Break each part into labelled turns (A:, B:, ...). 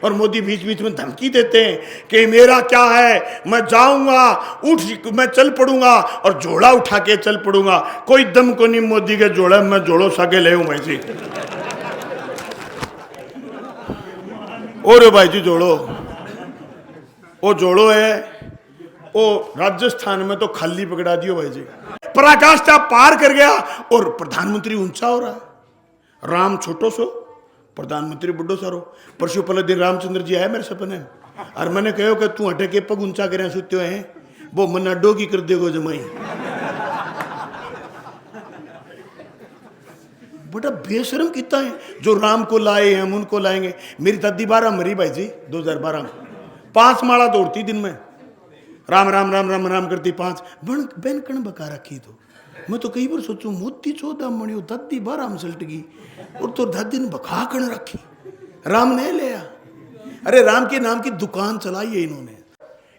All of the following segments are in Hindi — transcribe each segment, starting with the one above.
A: और मोदी बीच बीच में धमकी देते हैं कि मेरा क्या है, मैं जाऊंगा, मैं चल पड़ूंगा और जोड़ा उठा के चल पड़ूंगा। कोई दम को नहीं मोदी के जोड़े मैं जोड़ो साके ले भाई जी। और भाई जी जोड़ो, वो जोड़ो है वो राजस्थान में तो खाली पकड़ा दियो भाई जी, पराकाष्ठा पार कर गया और प्रधानमंत्री ऊंचा हो रहा है। राम छोटो सो, प्रधानमंत्री बुढ़ो सारो। परसों पहले दिन रामचंद्र जी आए मेरे सपने और मैंने कहो कि तू हटे के पग ऊंचा करे सुते हैं, वो मना डोगी कर देगो जमाई। बड़ा बेशरम कितना है जो राम को लाए हम उनको लाएंगे। मेरी दादी 12 मरी भाई जी 2012 में, 5 माला दौड़ती दिन में, राम राम राम राम राम करती 5 बन बैन कण बका रखी। तो मैं तो कई बार सोचूं मोती 14 मणियो दादी 12 में सलट गई और तो दादी ने बखा कण रखी, राम ने लिया। अरे राम के नाम की दुकान चलाई है इन्होंने।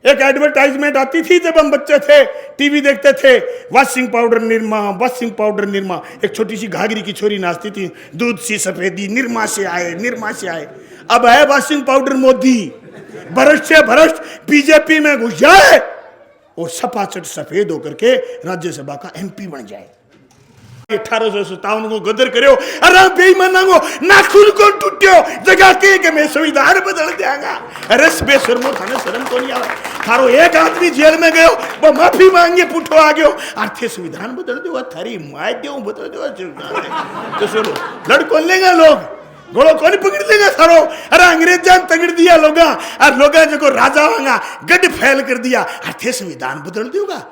A: एक एडवर्टाइजमेंट आती थी जब हम बच्चे थे, टीवी देखते थे, washing powder Nirma, washing powder Nirma. एक छोटी सी घाघरी की छोरी नाचती थी, दूध सी सफेदी निरमा से आए, निरमा से आए। अब है वॉशिंग पाउडर मोदी, भ्रष्ट से भ्रष्ट बीजेपी में घुस जाए और सपाचट सफेद होकर के राज्यसभा का एमपी बन जाए। 1857 को गदर करो, अरे बेईमाना को नाखून को टूटियो जगह के मैं संविधान बदल देगा। अरे बेशर्मो थाने शर्म को नहीं आवा। थारो एक आदमी जेल में गयो, वो माफी मांगे पुठो आ गयो, आर्थिक संविधान बदल दो, थारी माय दो बदल दो। तो सुनो लड़को लेगा लोग, गोलो कौन पकड़ लेगा सारो। अरे अंग्रेज जान तगड़ दिया लोगा और लोगा जो राजा होगा गड फैल कर दिया, आर्थिक संविधान बदल दोगा।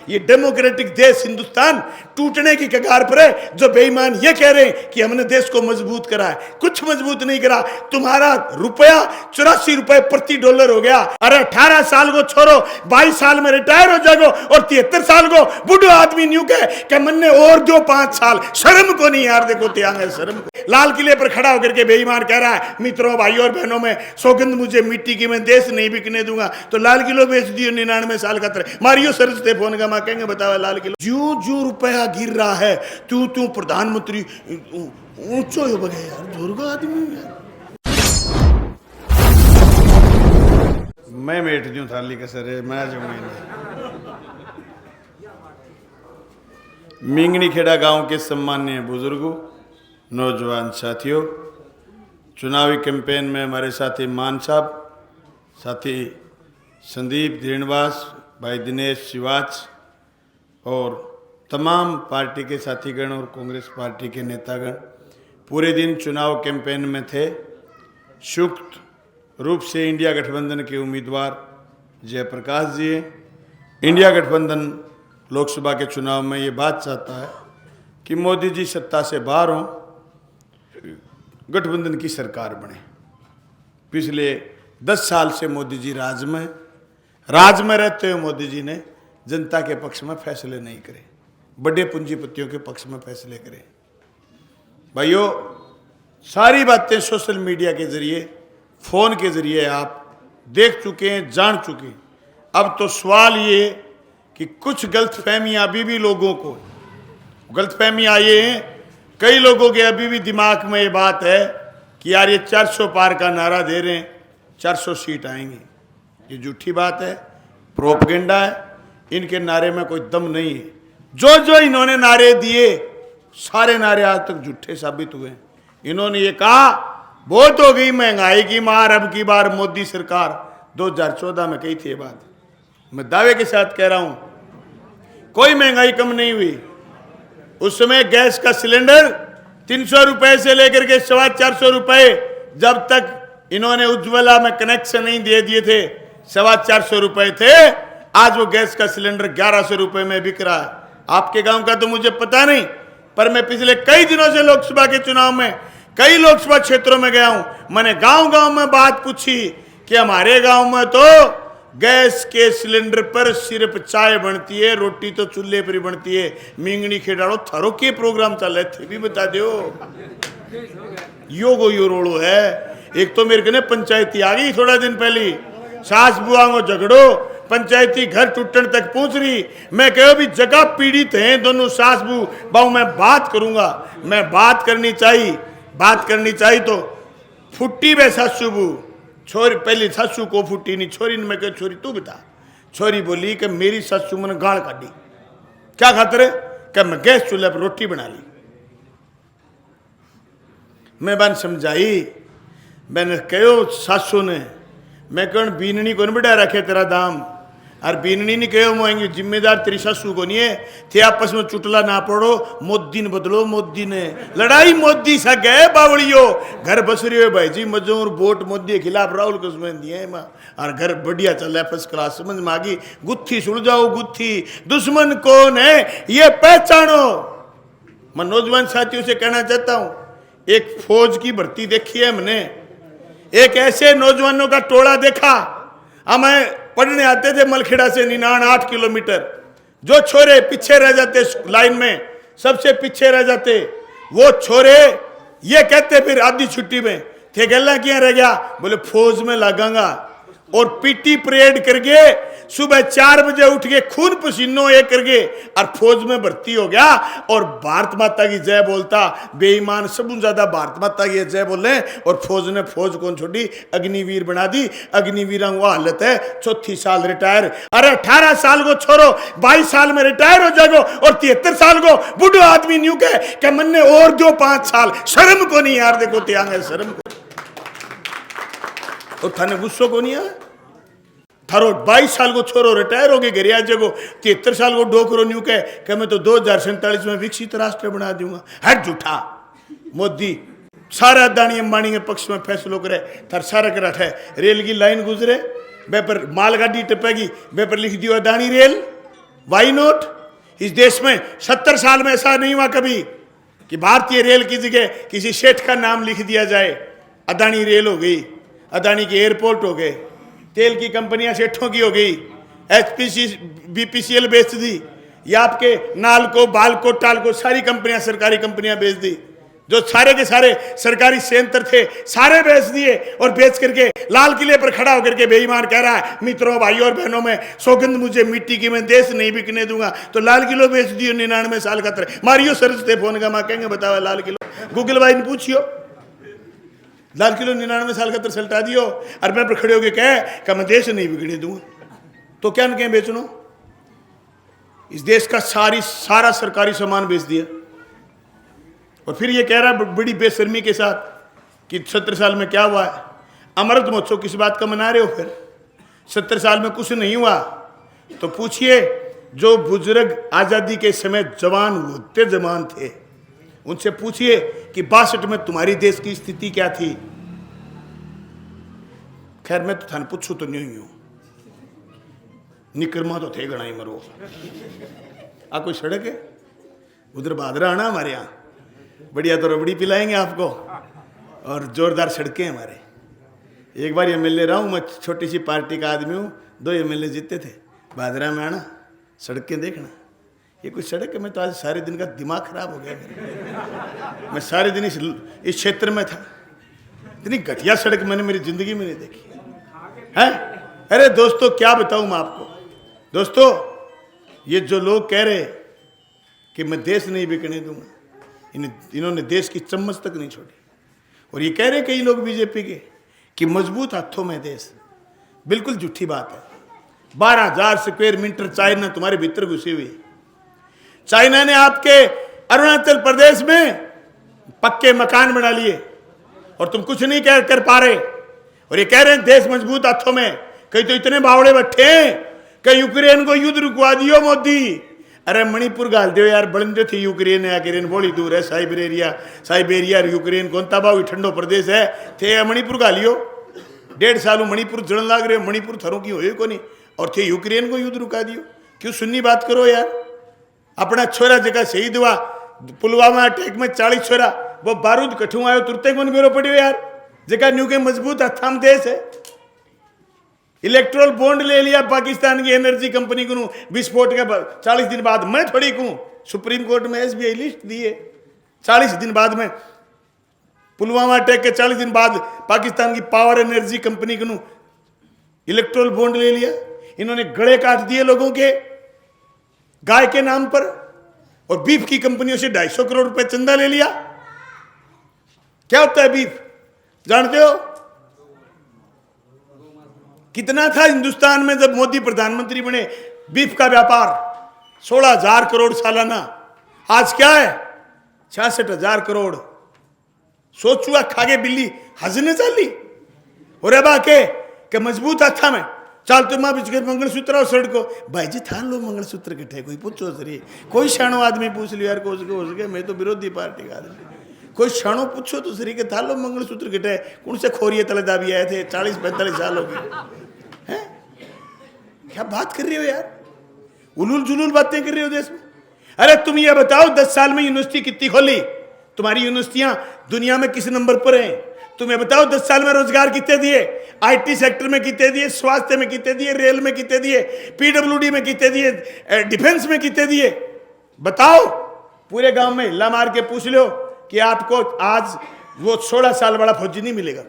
A: ये डेमोक्रेटिक देश हिंदुस्तान टूटने की कगार पर है। जो बेईमान ये कह रहे हैं कि हमने देश को मजबूत करा है, कुछ मजबूत नहीं करा। तुम्हारा रुपया 84 रुपए प्रति डॉलर हो गया। अरे 18 साल को छोड़ो, 22 साल में रिटायर हो जाओ और 73 साल को बुढ़ो आदमी न्यू के मन ने और दो 5 साल। शर्म को नहीं यार, देखो त्याग शर्म को। लाल किले पर खड़ा होकर के बेईमान कह रहा है मित्रों भाइयों और बहनों में सौगंध मुझे मिट्टी की, मैं देश नहीं बिकने दूंगा। तो लाल किलो बेच दियो 99 साल का मारियो सरस थे फोन का मां कहेंगे बताओ लाल किलो। जो जो रुपया गिर रहा है तू प्रधानमंत्री ऊंचो हो बगे यार, दुर्गा आदमी यार। मैं बैठ दूं थाली कसर है, मैं जाऊंगा। मिंगनी खेड़ा गांव के सम्माननीय बुजुर्गों, नौजवान साथियों, चुनावी कैंपेन में हमारे साथी मान साहब, साथी संदीप श्रीनिवास, भाई दिनेश शिवाच और तमाम पार्टी के साथीगण और कांग्रेस पार्टी के नेतागण पूरे दिन चुनाव कैंपेन में थे। संयुक्त रूप से इंडिया गठबंधन के उम्मीदवार जयप्रकाश जी हैं। इंडिया गठबंधन लोकसभा के चुनाव में ये बात चाहता है कि मोदी जी सत्ता से बाहर हों, गठबंधन की सरकार बने। पिछले 10 साल से मोदी जी राज में रहते हुए मोदी जी ने जनता के पक्ष में फैसले नहीं करे, बड़े पूंजीपतियों के पक्ष में फैसले करे। भाइयों, सारी बातें सोशल मीडिया के जरिए, फोन के जरिए आप देख चुके हैं, जान चुके हैं। अब तो सवाल ये कि कुछ गलतफहमियां अभी भी लोगों को गलतफहमियां आई हैं। कई लोगों के अभी भी दिमाग में ये बात है कि यार ये 400 पार का नारा दे रहे हैं, 400 सीट आएंगी। ये झूठी बात है, प्रोपगेंडा है। इनके नारे में कोई दम नहीं है। जो जो इन्होंने नारे दिए, सारे नारे आज तक झूठे साबित हुए। इन्होंने ये कहा बहुत हो गई महंगाई की मार, अब की बार मोदी सरकार। 2014 में कही थी ये बात, मैं दावे के साथ कह रहा हूं कोई महंगाई कम नहीं हुई। उस समय गैस का सिलेंडर 300 रुपए से लेकर के 450 रुपए, जब तक इन्होंने उज्ज्वला में कनेक्शन नहीं दे दिए थे 450 रुपए थे। आज वो गैस का सिलेंडर 1100 रुपए में बिक रहा है। आपके गांव का तो मुझे पता नहीं, पर मैं पिछले कई दिनों से लोकसभा के चुनाव में कई लोकसभा क्षेत्रों में गया हूं। मैंने गांव गांव में बात पूछी कि हमारे गांव में तो गैस के सिलेंडर पर सिर्फ चाय बनती है, रोटी तो चूल्हे पर ही बनती है। मिंगनी खेड़ाड़ो थारो के प्रोग्राम चल रहे थे भी बता दो। यो रोड़ो है। एक तो मेरे को पंचायती आ गई थोड़ा दिन पहले, सास बुआ को झगड़ो, पंचायती घर टूटने तक पहुंच रही। मैं कहो भी जगह पीड़ित हैं दोनों सास बहु, मैं बात करूंगा। मैं बात करनी चाहिए तो फुट्टी वैसा शुभू छोरी पहली सासू को फूटी नहीं, छोरी ने मैं कहा छोरी तू बता। छोरी बोली कि मेरी सासू मैंने गाल काटी। क्या खातर? कि मैं गैस चूल्हे पर रोटी बना ली। मैं बन समझाई, मैंने कहो सासू ने, मैं कौन बीननी को बढ़ा रखे तेरा दाम, और बीननी नहीं कहो मोएंगे जिम्मेदार तेरी सासू को नहीं है। थे आपस में चुटला ना पड़ो, मोदी ने बदलो, मोदी ने लड़ाई मोदी सा गए बावड़ियो, घर बस रही हो भाई जी मजोर वोट मोदी के खिलाफ राहुल कसमें दिए माँ, और घर बढ़िया चल रहा है फर्स्ट क्लास। समझ में आ गई? गुत्थी सुन जाओ गुत्थी, दुश्मन कौन है ये पहचानो। मैं नौजवान साथियों से कहना चाहता हूं, एक फौज की भर्ती देखी है हमने, एक ऐसे नौजवानों का टोला देखा। हमें पढ़ने आते थे मलखेड़ा से निनान 8 किलोमीटर, जो छोरे पीछे रह जाते लाइन में, सबसे पीछे रह जाते वो छोरे ये कहते फिर आधी छुट्टी में थे गल्ला क्या रह गया, बोले फौज में लगांगा। और पीटी परेड करके सुबह 4 बजे उठ के खून पसीनो ये करके और फौज में भर्ती हो गया, और भारत माता की जय बोलता। बेईमान सबसे ज्यादा भारत माता की जय बोले, और फौज ने फौज कौन छोड़ी, अग्निवीर बना दी। अग्निवीर वो हालत है 34 साल रिटायर। अरे 18 साल को छोड़ो, 22 साल में रिटायर हो जाएगो, और 73 साल को बूढ़ो आदमी न्यू के मन ने और दो 5 साल। शर्म को नहीं यार, देखो त्याग शर्म को, और थाने गुस्सो को नहीं है। थारो 22 साल को छोरो रिटायर हो गए घर आ जाएगो, 73 साल को डोकरो न्यू कह मैं तो 2047 में विकसित राष्ट्र बना दूंगा। है झूठा मोदी, सारा अदानी अंबानी के पक्ष में फैसलों करे, थार सारा कर है। रेल की लाइन गुजरे, वे पर मालगाड़ी टपेगी, वे पर लिख दियो अदानी रेल। Y note? इस देश में 70 साल में ऐसा नहीं हुआ कभी कि भारतीय रेल की जगह किसी सेठ का नाम लिख दिया जाए। अदानी रेल हो गई, अदानी के एयरपोर्ट हो गए, तेल की कंपनियां सेठों की हो गई, एचपीसी बीपीसीएल बेच दी, या आपके नाल को बाल को टाल को सारी कंपनियां सरकारी कंपनियां बेच दी। जो सारे के सारे सरकारी संयंत्र थे सारे बेच दिए, और बेच करके लाल किले पर खड़ा होकर के बेईमान कह रहा है मित्रों भाइयों और बहनों में सौगंध मुझे मिट्टी की, मैं देश नहीं बिकने दूंगा। तो लाल किलो बेच दियो 99 साल का तरह मारियो सर्च थे फोन का, माँ कहेंगे बताओ लाल किलो, गूगल भाई ने पूछियो लाल किलो 99 साल का तर सल्टा दियो, और मैं पर खड़े होके कह मैं देश नहीं बिगड़ने दूंगा। तो क्या न कहें बेचनो? इस देश का सारा सरकारी सामान बेच दिया, और फिर ये कह रहा है बड़ी बेशर्मी के साथ कि 70 साल में क्या हुआ है। अमृत महोत्सव किस बात का मना रहे हो? फिर 70 साल में कुछ नहीं हुआ तो पूछिए जो बुजुर्ग आजादी के समय जवान होते जवान थे, उनसे पूछिए कि 62 में तुम्हारी देश की स्थिति क्या थी। खैर मैं तो थाने पूछू तो नहीं हूं, निकरमा तो थे गणाई मरो। आ कोई सड़क है उधर भादरा आना हमारे यहाँ, बढ़िया तो रबड़ी पिलाएंगे आपको, और जोरदार सड़कें हमारे। एक बार एमएलए रहा हूँ मैं, छोटी सी पार्टी का आदमी हूँ, 2 एमएलए जीते थे। भादरा में आना, सड़कें देखना, ये कोई सड़क है? मैं तो आज सारे दिन का दिमाग खराब हो गया मेरा। मैं सारे दिन इस क्षेत्र में था, इतनी घटिया सड़क मैंने मेरी जिंदगी में नहीं देखी है। अरे दोस्तों क्या बताऊं मैं आपको, दोस्तों ये जो लोग कह रहे कि मैं देश नहीं बिकने दूंगा, इन्होंने देश की चम्मच तक नहीं छोड़ी। और ये कह रहे कई लोग बीजेपी के कि मजबूत हाथों में देश, बिल्कुल झूठी बात है। 12,000 स्क्वायर मीटर चाइना तुम्हारे भीतर घुसी हुई। चाइना ने आपके अरुणाचल प्रदेश में पक्के मकान बना लिए और तुम कुछ नहीं कर पा रहे, और ये कह रहे हैं देश मजबूत हाथों में। कई तो इतने बावड़े बैठे हैं कि यूक्रेन को युद्ध रुकवा दियो मोदी। अरे मणिपुर गाल दो यार, बड़े थी यूक्रेन है, यूक्रेन बड़ी दूर है, साइबेरिया और यूक्रेन कौन ताबाऊ ठंडो प्रदेश है, थे मणिपुर गालियो। 1.5 साल मणिपुर जड़न लाग रहे, मणिपुर थरों की हो को नहीं, और थे यूक्रेन को युद्ध रुका दियो। क्यों सुन्नी बात करो यार। अपना छोरा जगह शहीद हुआ पुलवामा अटैक में, 40 छोरा, वो बारूद कठू आयो तुरते कौन बेरो पड़ियो यार, जगह न्यू के मजबूत हथाम देश है। इलेक्ट्रोल बॉन्ड ले लिया पाकिस्तान की एनर्जी कंपनी को विस्फोट के 40 दिन बाद, मैं थोड़ी कहूं, सुप्रीम कोर्ट में एसबीआई लिस्ट दी है। 40 दिन बाद में पुलवामा अटैक के 40 दिन बाद पाकिस्तान की पावर एनर्जी कंपनी को इलेक्ट्रोल बॉन्ड ले लिया। इन्होंने गड़े काट दिए लोगों के गाय के नाम पर, और बीफ की कंपनियों से 250 करोड़ रुपए चंदा ले लिया। क्या होता है बीफ जानते हो? कितना था हिंदुस्तान में जब मोदी प्रधानमंत्री बने? बीफ का व्यापार 16,000 करोड़ सालाना, आज क्या है? 66,000 करोड़। सोचुआ खागे बिल्ली हजने चाली हो रे के मजबूत हाथा में चाल तो मां बिच मंगलसूत्र और सड़को भाई जी थान लो मंगलसूत्र किठे कोई पूछो सरी, कोई शानो आदमी पूछ लियो यार, हो सके मैं तो विरोधी पार्टी का आदमी, कोई शानो पूछो तो सरी के थान लो मंगलसूत्र किठे कौन से खोरिए तले दाबी आए थे 40-45 साल हो गए हैं? क्या बात कर रहे हो यार, उलूल जुलूल बातें कर रहे हो देश में। अरे तुम ये बताओ 10 साल में यूनिवर्सिटी कितनी खोली? तुम्हारी यूनिवर्सिटियां दुनिया में किस नंबर पर हैं? तुम्हें बताओ 10 साल में रोजगार कितने दिए? आईटी सेक्टर में कितने दिए? स्वास्थ्य में कितने दिए? रेल में कितने दिए? पीडब्ल्यूडी में कितने दिए? डिफेंस में कितने दिए? बताओ। पूरे गांव में हिल्ला मार के पूछ लो कि आपको आज वो 16 साल बड़ा फौजी नहीं मिलेगा।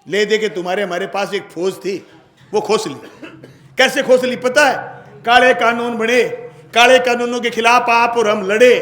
A: ले दे के तुम्हारे हमारे पास एक फौज थी, वो खोस ली। कैसे खोस ली पता है? काले कानून बने, काले कानूनों के खिलाफ आप और हम लड़े।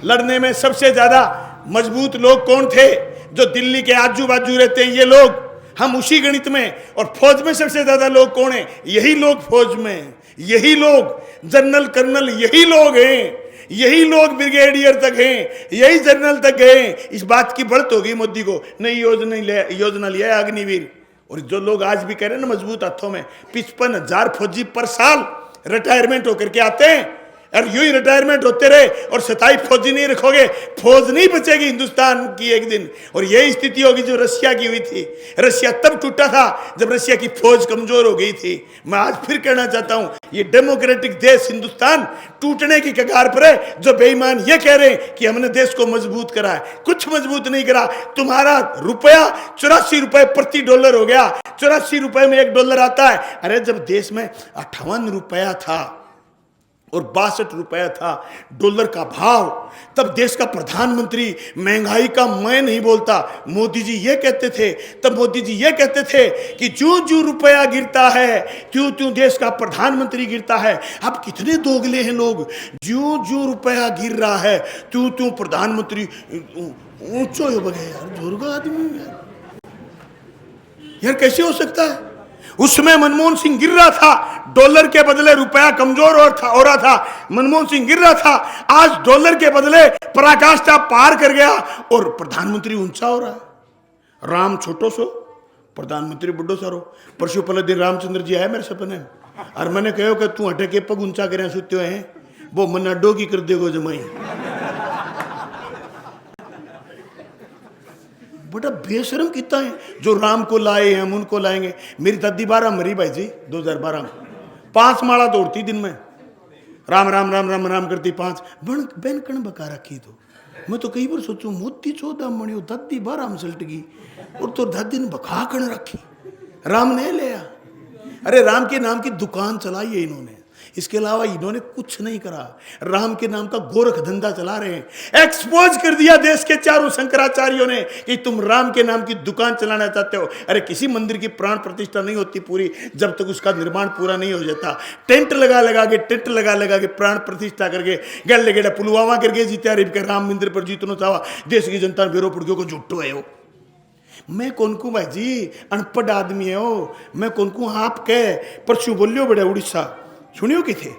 A: लड़ने में सबसे ज्यादा मजबूत लोग कौन थे? जो दिल्ली के आजू बाजू रहते हैं ये लोग, हम उसी गणित में। और फौज में सबसे ज्यादा लोग कौन है? यही लोग फौज में, यही लोग जनरल कर्नल, यही लोग हैं, यही लोग ब्रिगेडियर तक हैं, यही जनरल तक गए। इस बात की बढ़त होगी मोदी को, नई योजना लिया है अग्निवीर। और जो लोग आज भी कह रहे हैं ना मजबूत हाथों में, 55,000 फौजी पर साल रिटायरमेंट होकर के आते हैं। और यूं ही रिटायरमेंट होते रहे और 27 फौजी नहीं रखोगे, फौज नहीं बचेगी हिंदुस्तान की एक दिन। और यही स्थिति होगी जो रशिया की हुई थी। रशिया तब टूटा था जब रशिया की फौज कमजोर हो गई थी। मैं आज फिर कहना चाहता हूं, ये डेमोक्रेटिक देश हिंदुस्तान टूटने की कगार पर है। जो बेईमान ये कह रहे हैं कि हमने देश को मजबूत करा है, कुछ मजबूत नहीं करा। तुम्हारा रुपया 84 रुपए प्रति डॉलर हो गया। 84 रुपए में $1 आता है। अरे जब देश में 58 रुपया था और 62 रुपया था डॉलर का भाव, तब देश का प्रधानमंत्री महंगाई का मैं नहीं बोलता, मोदी जी ये कहते थे। तब मोदी जी ये कहते थे कि जो जो रुपया गिरता है त्यों त्यों देश का प्रधानमंत्री गिरता है। अब कितने दोगले हैं लोग, जो जो रुपया गिर रहा है त्यों त्यों प्रधानमंत्री ऊंचो हो गए। यार दुर्गा आदमी यार कैसे हो सकता है? उसमें मनमोहन सिंह गिर रहा था, डॉलर के बदले रुपया कमजोर हो रहा था। मनमोहन सिंह गिर रहा था, आज डॉलर के बदले पराकाष्ठा पार कर गया और प्रधानमंत्री ऊंचा हो रहा है। राम छोटो सो, प्रधानमंत्री बुड्ढो सारो। परसों पहले दिन रामचंद्र जी आए मेरे सपने में और मैंने कहो कि तू हटे के पग ऊंचा करे सुते हुए हैं, वो मन्ना डोगी कर देगो जमाई। बड़ा बेशरम कितना है। जो राम को लाए हम उनको लाएंगे। मेरी दादी 12 मरी भाई जी 2012 में, 5 माला दौड़ती दिन में, राम राम राम राम राम करती 5 बन कण बका रखी। तो मैं तो कई बार सोचू मोती 14 मणियो दादी 12 में सलट गई और तो दादी ने बका कण रखी, राम ने लिया। अरे राम के नाम की दुकान चलाई है इन्होंने, इसके अलावा इन्होंने कुछ नहीं करा। राम के नाम का गोरख धंधा चला रहे हैं। एक्सपोज कर दिया देश के चारों शंकराचार्यों ने कि तुम राम के नाम की दुकान चलाना चाहते हो। अरे किसी मंदिर की प्राण प्रतिष्ठा नहीं होती पूरी जब तक उसका निर्माण पूरा नहीं हो जाता। टेंट लगा के प्राण प्रतिष्ठा करके गले गेड़ा पुलवामा करके जीत्या रिप के राम मंदिर पर जीतनो चावा देश की जनता बेरो पुड़ियों को जुट्टो है। मैं कौन को भाई जी अनपढ़ आदमी है हो, मैं कौन को आप कह परसों बोलियो बड़े उड़ीसा सुनियो कि थे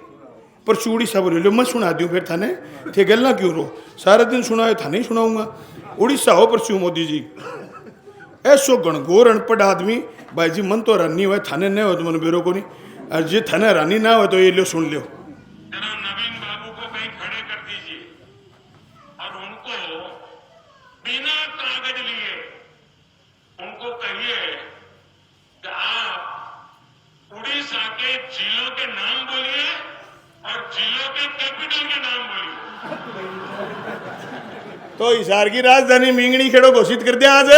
A: परसों उड़ीसा बोलियो। मैं सुना दूं फिर थाने थे गल्ला क्यों रो, सारा दिन सुनाए था नहीं सुनाऊंगा। उड़ीसा हो परसों मोदी जी ऐसो गणगोर अनपढ़ आदमी भाई जी मन तो रानी हुआ थाने नहीं हो तो मन बेरो को नहीं, और जी थाने रानी ना हो तो ये लो सुन लो।
B: नवीन बाबू को कहीं खड़े कर दीजिए और उनको बिना कागज लिए उनको कहिए कि आप उड़ीसा के जिलों के नाम बोलिए और जिलों के कैपिटल के नाम बोलिए।
A: तो हिसार की राजधानी मिंगनी खेड़ो घोषित कर दिया आज।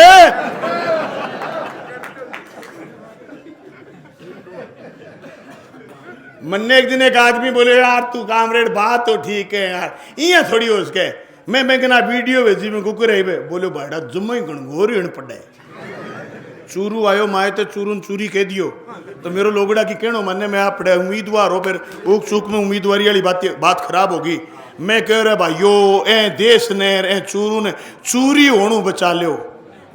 A: मन्ने एक दिन एक आदमी बोले यार तू कामरेड बात तो ठीक है यार, इं थोड़ी हो उसके मैं कहना वीडियो भेजी में कुकर है बोलो भाड़ा जुम्मा ही गणगोर ही पड़े चूरू आयो माए तो चूरू चूरी कह दियो तो मेरो लोगड़ा की कहनो माने मैं आप उम्मीदवार हो फिर ऊक सूक में उम्मीदवारी वाली बात खराब होगी। मैं कह रहा भाइयो ए देश ने ए चूरू ने चूरी होनू बचा लियो।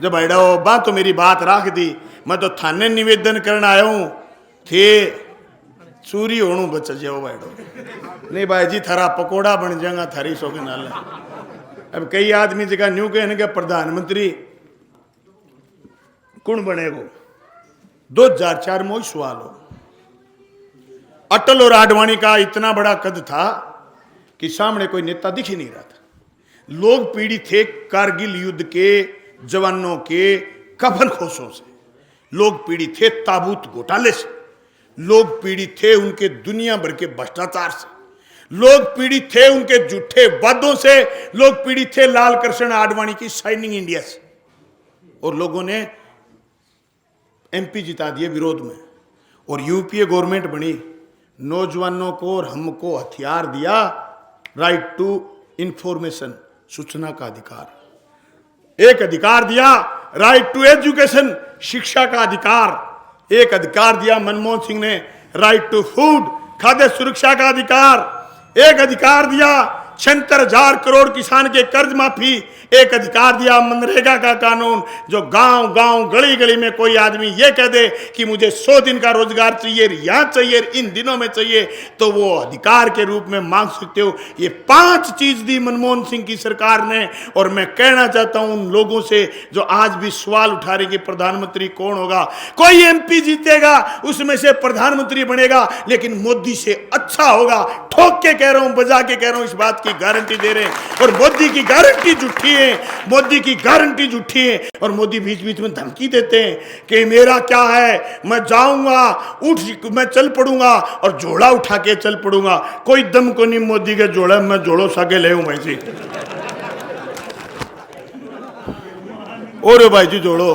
A: जब भाईड़ा बा तो मेरी बात राख दी मैं तो थाने निवेदन करने आया हूं थे चूरी होनू बच जाओ बैठो नहीं भाई जी थारा पकोड़ा बन जाएगा थारी सो के नाल। अब कई आदमी जगह न्यू कहने के प्रधानमंत्री कौन बनेगो 2004 में सवाल हो। अटल और आडवाणी का इतना बड़ा कद था कि सामने कोई नेता दिख ही नहीं रहा था। लोग पीड़ित थे कारगिल युद्ध के जवानों के कफन खोसों से, लोग पीड़ित थे ताबूत घोटाले से, लोग पीड़ित थे उनके दुनिया भर के भ्रष्टाचार से, लोग पीड़ित थे उनके झूठे वादों से, लोग पीड़ित थे लाल कृष्ण आडवाणी की शाइनिंग इंडिया से। और लोगों ने एमपी जिता दिए विरोध में और यूपीए गवर्नमेंट बनी। नौजवानों को और हमको हथियार दिया, राइट टू इंफॉर्मेशन, सूचना का अधिकार। एक अधिकार दिया राइट टू एजुकेशन, शिक्षा का अधिकार। एक अधिकार दिया मनमोहन सिंह ने राइट टू फूड, खाद्य सुरक्षा का अधिकार। एक अधिकार दिया 76,000 करोड़ किसान के कर्ज माफी। एक अधिकार दिया मनरेगा का कानून, जो गांव गांव गली गली में कोई आदमी ये कह दे कि मुझे 100 दिन का रोजगार चाहिए, यहां चाहिए, इन दिनों में चाहिए, तो वो अधिकार के रूप में मांग सकते हो। ये 5 चीज दी मनमोहन सिंह की सरकार ने। और मैं कहना चाहता हूं उन लोगों से जो आज भी सवाल उठा रहे कि प्रधानमंत्री कौन होगा, कोई एमपी जीतेगा उसमें से प्रधानमंत्री बनेगा, लेकिन मोदी से अच्छा होगा। ठोक के कह रहा हूं, बजा के कह रहा हूं, इस बात की गारंटी दे रहे हैं। और मोदी की गारंटी झूठी है, मोदी की गारंटी झूठी है। और मोदी बीच बीच में धमकी देते हैं कि मेरा क्या है, मैं जाऊंगा, उठ मैं चल पड़ूंगा और जोड़ा उठा के चल पड़ूंगा। कोई दम को नहीं मोदी के जोड़ा, मैं जोड़ो साके ले हूं भाई जी। और भाई जी जोड़ो,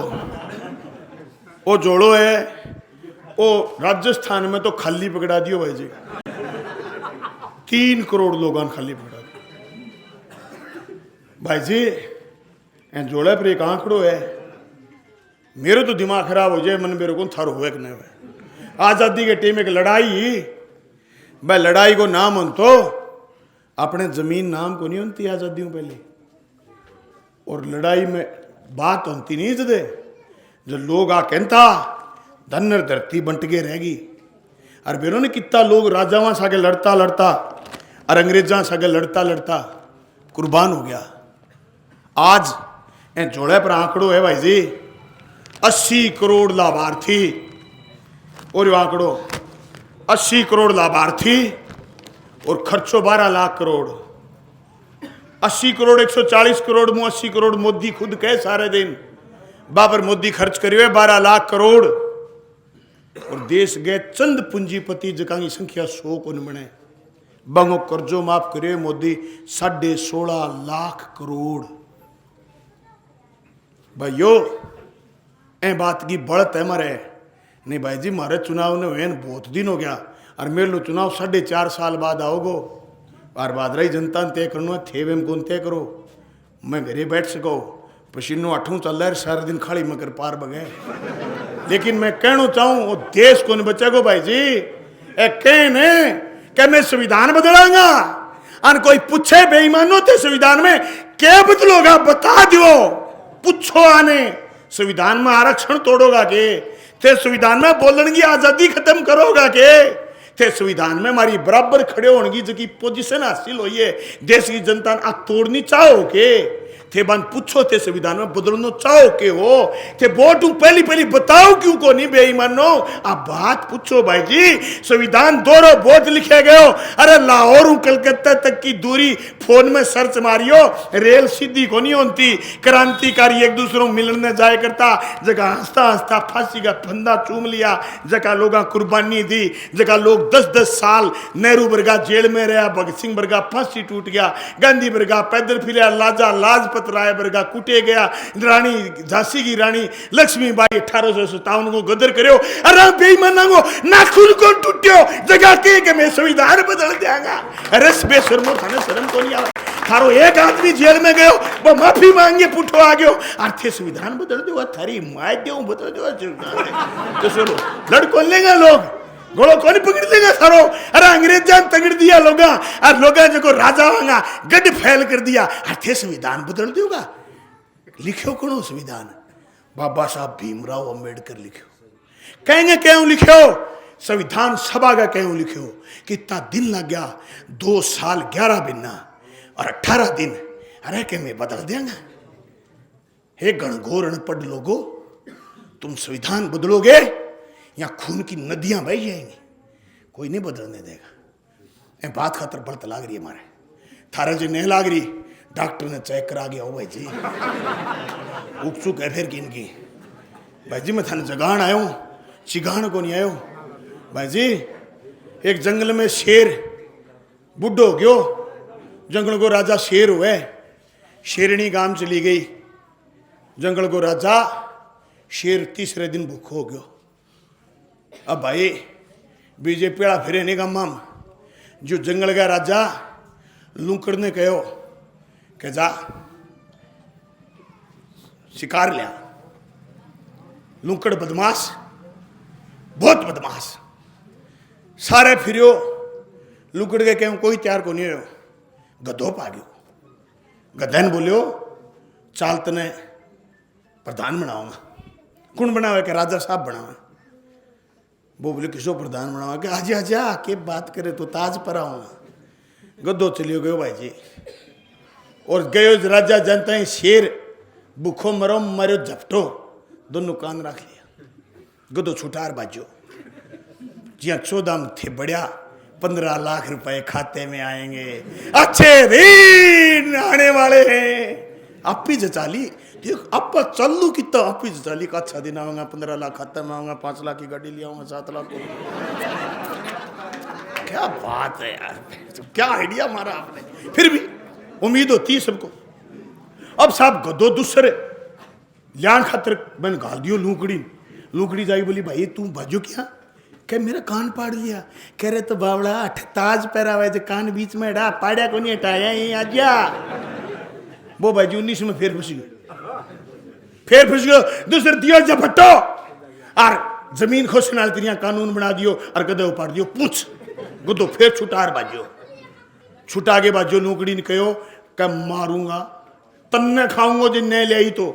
A: वो जोड़ो है, वो राजस्थान में तो खाली पकड़ा दियो भाई जी, 3 करोड़ लोगों ने खाली पकड़ा भाई जी। जोड़े पर एक आंकड़ो है, मेरे तो दिमाग खराब हो जाए मन मेरे को थारो हुए कि नहीं हुए। आजादी के टाइम एक लड़ाई, भाई लड़ाई को नाम हो तो अपने जमीन नाम को नहीं होती आजादियों पहले। और लड़ाई में बात होती नहीं जदे जो लोग आ कहता धन धरती बंट के रहेगी। और बेरों ने कितना लोग राजावां सागे लड़ता लड़ता और अंग्रेजा सागे लड़ता लड़ता कुर्बान हो गया। आज जोड़े पर आंकड़ो है भाई जी 80 करोड़ लाभार्थी। और ये आंकड़ो 80 करोड़ लाभार्थी और खर्चो 12 लाख करोड़। 80 करोड़ 140 करोड़ मुँह 80 करोड़ मोदी खुद कहे सारे दिन बाबर मोदी खर्च करिए 12 लाख करोड़। और देश गए चंद पूंजीपति जगह की संख्या 100 को न बने। बंगो कर्जो माफ करे मोदी 16.5 लाख करोड़। भाइयों ए बात की बढ़त है मारे नहीं भाई जी, मारे चुनाव ने हुए बहुत दिन हो गया और मेरे लो चुनाव 4.5 साल बाद आओगो। और बाद रही जनता ने तय करना थे वेम कौन तय करो, मैं घरे बैठ सको पसीनो 8 चल रहा है सारा दिन खाली मकर पार बगे। लेकिन मैं कहना चाहूं वो देश को नहीं बचेगो भाई जी। कहने क्या मैं संविधान बदलांगा और कोई पूछे बेईमानो थे संविधान में क्या बदलोगा बता दो, पूछो आने संविधान में आरक्षण तोड़ोगा के, थे संविधान में बोलने की आजादी खत्म करोगा के, थे संविधान में हमारी बराबर खड़े होने की जो पोजीशन हासिल हुई है देश की जनता ने तोड़नी चाहो के, थे बन पूछो थे संविधान में बदलना चाहो के हो, थे वोट पहली पहली बताओ क्यों को नहीं बेईमानो। अब बात पूछो भाई जी, संविधान दोनों बहुत लिखे गए हो। अरे लाहौर कलकत्ता तक की दूरी फोन में सर्च मारियो, रेल सीधी को नहीं होती। क्रांतिकारी एक दूसरों मिलने जाए करता, जगह हंसता हंसता फांसी का फंदा चूम लिया, जगह लोग कुर्बानी दी, जगह लोग 10-10 साल नेहरू वर्गा जेल में रहा, भगत सिंह वर्गा फांसी टूट गया, गांधी वर्गा पैदल फिर लाजा लाजपत राय वर्गा कूटे गया, रानी झांसी की रानी लक्ष्मीबाई 1857 को गदर करो। अरे बेईमाना को नाखून को टूटियो जगह के मैं संविधान बदल देगा। अरे बेशर्मो थाने शर्म तो नहीं आवा, थारो एक आदमी जेल में गयो वो माफी मांगे पुठो आ गयो आर्थिक संविधान बदल दो, थारी माय देऊ बदल दो तो सुनो लड़को लेगा लोग गोलो कौन पकड़ लेगा सारो। अरे अंग्रेजान तगड़ दिया लोगा और लोगा जो राजा होगा गड फैल कर दिया, आर्थिक संविधान बदल दोगा। लिखो कौन संविधान बाबा साहब भीमराव अम्बेडकर लिखो, कहेंगे क्यों लिखो, संविधान सभा का क्यों लिखो कि इतना दिन लग गया, 2 साल 11 महीना और 18 दिन, अरे के मैं बदल देंगे। हे गणगौर अनपढ़ लोगों, तुम संविधान बदलोगे या खून की नदियां बह जाएंगी, कोई नहीं बदलने देगा। ये बात खातर बढ़त लाग रही है हमारे, थारे जो नहीं लाग रही, डॉक्टर ने चेक करा गया हो भाई जी, उकचुक है फिर किनकी। भाई जी मैं थाने जगान आयो, चिगान को नहीं आयो। भाई जी एक जंगल में शेर बुढ़ो हो गयो, जंगल को राजा शेर हुए, शेरनी गांव चली गई, जंगल को राजा शेर तीसरे दिन भूखो हो गयो। अब भाई बीजे पेड़ा फिरे नहीं गामा, जो जंगल का राजा लूकड़ ने कहो कि जा शिकार लिया। लूकड़ बदमाश, बहुत बदमाश, सारे फिरियो, लूकड़ के क्यों कोई तैयार को नहीं हो, गधो पा गयो। गधे ने बोलियो चाल तने प्रधान बनाऊंगा। कौन बनावे के राजा साहब बनावे। वो बोले किसो प्रधान बनावा के आजा आजा के बात करे तो ताज पर आऊंगा। गधो चलियो गयो भाई जी, और गयो राजा जनता ही शेर भूखो मरो मरो झपटो, दोनों कान रख लिया। गधो छुटार बाजो, जिया 14 थे बढ़िया, 15 लाख रुपए खाते में आएंगे, अच्छे दिन आने वाले हैं। आप ही जचाली देख, आप चलू कितना आप ही जचाली का अच्छा दिन आऊंगा, 15 लाख खाते में आऊंगा, 5 लाख की गाड़ी ले आऊंगा, 7 लाख। क्या बात है यार, क्या आइडिया मारा आपने। फिर भी उम्मीद होती है सबको। अब साहब गधो दूसरे लियान खातर मैंने गाल दियो लूकड़ी। लूकड़ी जाई बोली भाई तू बाजू क्या, कह मेरा कान पाड़ लिया। कह रहे तो बावड़ा ताज पहरावे जो कान बीच में हटा, पाड़ा को नहीं हटाया ये आजा। वो भाई 19 में फिर फंस गयो, दूसरे दियो झपटो और जमीन खोस नाल तेरिया कानून बना दियो और गधे उपाड़ दियो पूछ। गधो फिर छुटार बाजो, छुटा के बाजो लूकड़ी ने कहो कि मारूंगा तन्ने खाऊंगा जिन नहीं ले तो।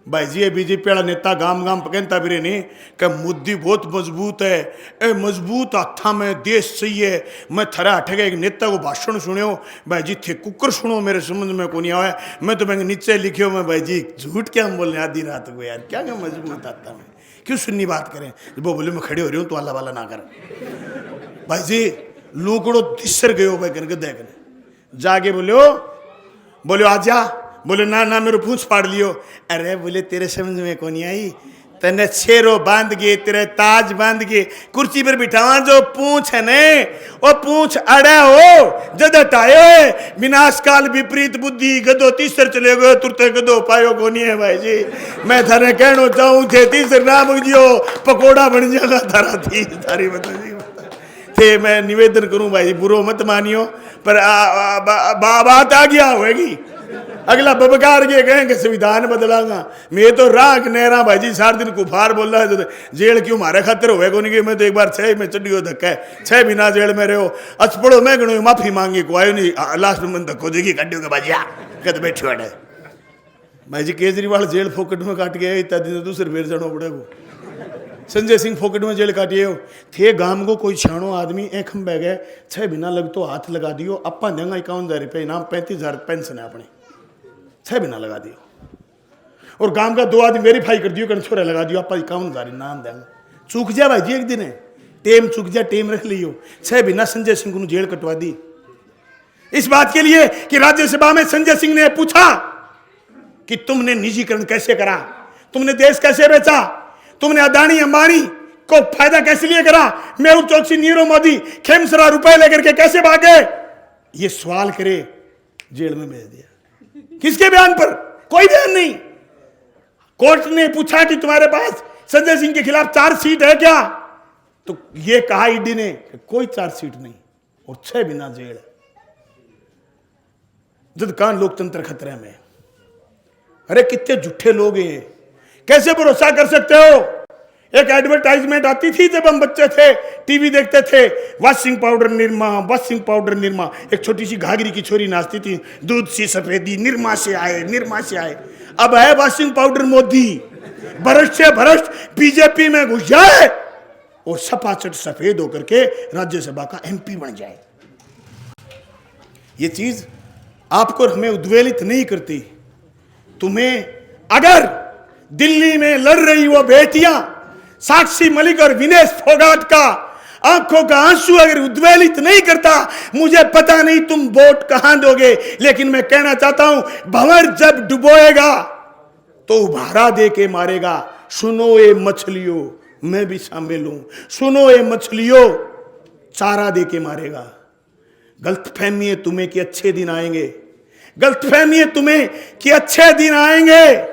A: भाई जी बीजेपी वाला नेता गाम गाम पकड़ता फिरे नहीं कि मुद्दी बहुत मजबूत है, ए मजबूत हाथा में देश चाहिए। मैं थरा हट गया एक नेता को भाषण सुनियो, भाई जी थे कुकर सुनो मेरे समझ में को नहीं आया। मैं तो मैं नीचे लिखियो, मैं भाई जी झूठ क्या हम बोलने आधी रात को यार, क्या क्या मजबूत हाथा में, क्यों सुननी बात करें। वो बोले मैं खड़े हो रही हूँ तो अल्लाह वाला ना कर। भाई जी लूकड़ो तिसर गयो भाई करके देख जाके बोलो आजा। बोले ना ना मेरे पूंछ फाड़ लियो। अरे बोले तेरे समझ में को नहीं आई, तने छेरो बांध के तेरे ताज बांध के कुर्सी पर बिठावा, जो पूंछ है ने वो पूंछ अड़ा हो जद हटायो विनाश काल विपरीत बुद्धि। गधो तीसर चले गयो, तुरते गधो पायो को नहीं है। भाई जी मैं थाने कहनो चाहूँ थे तीसर ना मुझियो पकोड़ा बन जाएगा थारा थी थारी बता जी थे। मैं निवेदन करूं भाई जी बुरो मत मानियो, पर बात आ गया होगी। अगला बबकार के कहेंगे संविधान बदलांगा, मैं तो राग नहरा भाई जी 4 दिन कुफार बोल रहा है तो जेल क्यों मारे खातिर होवे को नहीं। मैं तो एक बार 6 में चढ़ियो धक्का है, 6 महीना जेल में रहो अचपड़ो मैं गणो माफी मांगी को आयो नहीं, लास्ट में धक्को देगी कड्डियो के बाजिया कद बैठे वाले। भाई जी केजरीवाल जेल फोकट में काट गया, इतना दिन दूसरे फिर जानो पड़ेगा। संजय सिंह फोकट में जेल काटिए थे। गांव को कोई छाणो आदमी एक हम बह गए, 6 महीना लग तो हाथ लगा दियो, अपा देंगे 51,000 रुपये इनाम, 35,000 पेंशन है अपनी, 6 महीना लगा दियो। और गांव का 2 आदमी वेरीफाई कर दियो, छोरा लगा दियो, अपा 51,000 इनाम देंगे। चूक जा भाई जी एक दिन है टेम चूक जा, टेम रख लियो। 6 महीना संजय सिंह को जेल कटवा दी इस बात के लिए कि राज्यसभा में संजय सिंह ने पूछा कि तुमने निजीकरण कैसे करा, तुमने देश कैसे बेचा, तुमने अदानी अंबानी को फायदा कैसे लिए करा, मेहुल चोकसी नीरव मोदी खेमसरा रुपए लेकर के कैसे भागे, ये सवाल करे, जेल में भेज दिया। किसके बयान पर? कोई बयान नहीं। कोर्ट ने पूछा कि तुम्हारे पास संजय सिंह के खिलाफ चार्जशीट है क्या, तो ये कहा ईडी ने कोई चार्जशीट नहीं, और 6 महीना जेल। जब कान लोकतंत्र खतरे में। अरे कितने झूठे लोग हैं, कैसे भरोसा कर सकते हो। एक एडवर्टाइजमेंट आती थी जब हम बच्चे थे, टीवी देखते थे, washing powder Nirma, washing powder Nirma. एक छोटी सी घाघरी की छोरी नाचती थी, दूध सी सफेदी निरमा से आए, निरमा से आए। अब है वॉशिंग पाउडर मोदी। भ्रष्ट से भ्रष्ट बीजेपी में घुस जाए और सपाचट सफेद होकर के राज्यसभा का एमपी बन जाए। ये चीज आपको हमें उद्वेलित नहीं करती। तुम्हें अगर दिल्ली में लड़ रही वो बेटियां साक्षी मलिक और विनेश फोगाट का आंखों का आंसू अगर उद्वेलित नहीं करता, मुझे पता नहीं तुम वोट कहां दोगे। लेकिन मैं कहना चाहता हूं, भंवर जब डुबोएगा तो उभारा दे के मारेगा। सुनो ये मछलियों, मैं भी शामिल हूं, सुनो ये मछलियों, चारा दे के मारेगा। गलतफहमी है तुम्हें कि अच्छे दिन आएंगे, गलतफहमी है तुम्हें कि अच्छे दिन आएंगे।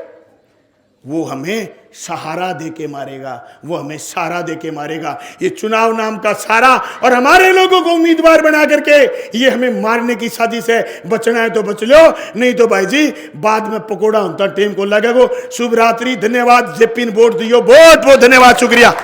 A: वो हमें सहारा दे के मारेगा, वो हमें सहारा दे के मारेगा। ये चुनाव नाम का सहारा और हमारे लोगों को उम्मीदवार बना करके ये हमें मारने की साजिश है। बचना है तो बच लो, नहीं तो भाई जी बाद में पकोड़ा होता टेम को लगेगा। शुभ रात्रि, धन्यवाद। जेपिन वोट दियो, बहुत बहुत धन्यवाद, शुक्रिया।